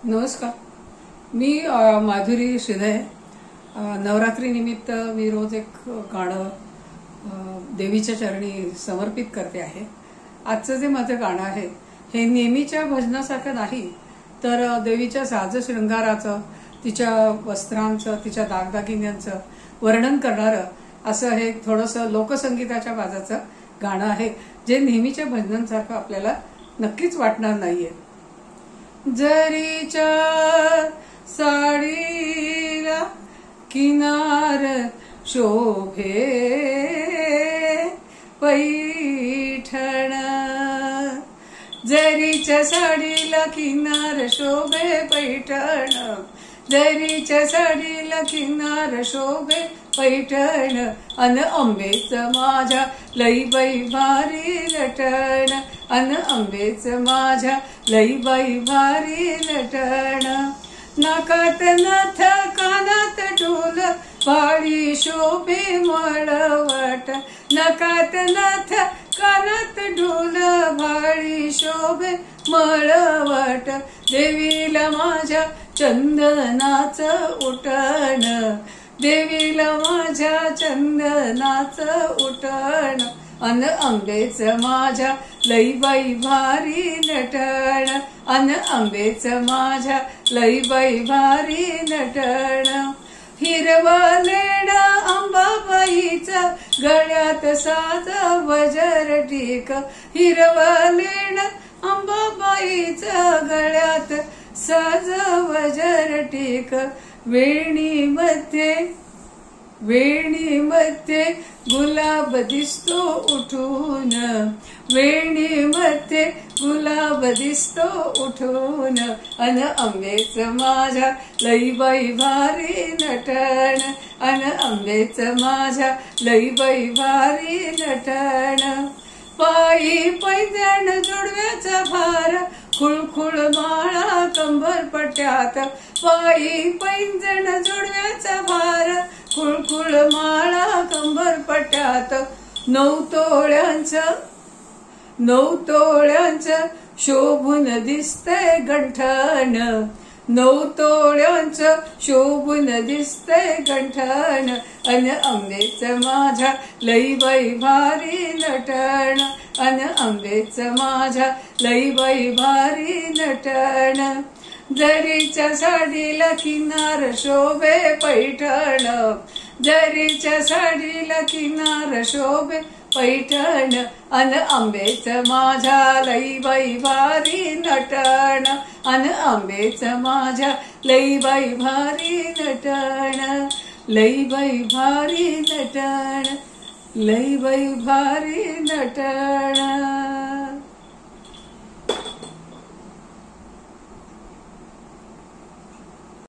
नमस्कार. मी माधुरी श्रीधय. नवरात्री निमित्त मी रोज एक गाणं देवीच्या चरणी समर्पित करते आहे. आजचं जे माझं गाणं आहे हे नेहमीच्या भजनासारखं नाही, तर देवीच्या साज शृंगाराचं, तिच्या वस्त्रांचं, तिच्या दागदागिन्यांचं वर्णन करणारं असं हे थोडंसं लोकसंगीताच्या बाजाचं गाणं आहे, जे नेहमीच्या भजनांसारखं आपल्याला नक्कीच वाटणार नाहीये. जरीच्या साडीला किनार शोभे पैठण, जरीच्या साडीला किनार शोभे पैठण, जरीच्या साडीला किनार शोभे पैठण, अन आंबेच माझ्या लई बाई भारी नटण, अन आंबेच माझ्या लई बाई भारी नटण. नाकात नथ कानात ढोल भाळी शोभे मळवट, नकात नथ कानात ढोल भाळी शोभे मळवट, देवीला माझ्या चंदनाचं उटण, देवीला माझ्या चंदनाचं उटण, अन आंबेच माझ्या लई बाई भारी नटण, अन आंबेच माझ्या लई बाई भारी नटण. हिरवलेण अंबाबाईचा गळ्यात साज वजर टीक, हिरवलेण अंबाबाईचा गळ्यात साज वजर टीक, वेणीमध्ये गुलाब दिसतो उठून, वेणीमध्ये गुलाब दिसतो उठून, अन आंबेच माझ्या लई बाई भारी नटण, अन आंबेच माझ्या लई बाई भारी नटण. पायी पैंजण जोडव्याचा भार, खुळखुळ माळा कंबर पट्यात, पायी पैंजण जोडव्याचा भार, खुळखुळ माळा कंबर पट्यात, 9 तोळ्यांचं शोभून दिसतंय गंठण, 9 तोळ्यांचं शोभून दिसतंय गंठण, अन आंबेच माझ्या लई बाई भारी नटण, अन आंबेच माझ्या लई बाई भारी नटण. जरीच्या साडीला किनार शोभे पैठण, जरीच्या साडीला किनार शोभे पैठण, अन आंबेच माझ्या लई बाई भारी नटण, अन आंबेच माझ्या लई बाई भारी नटण, लई बाई भारी नटण, लई बाई भारी नटण.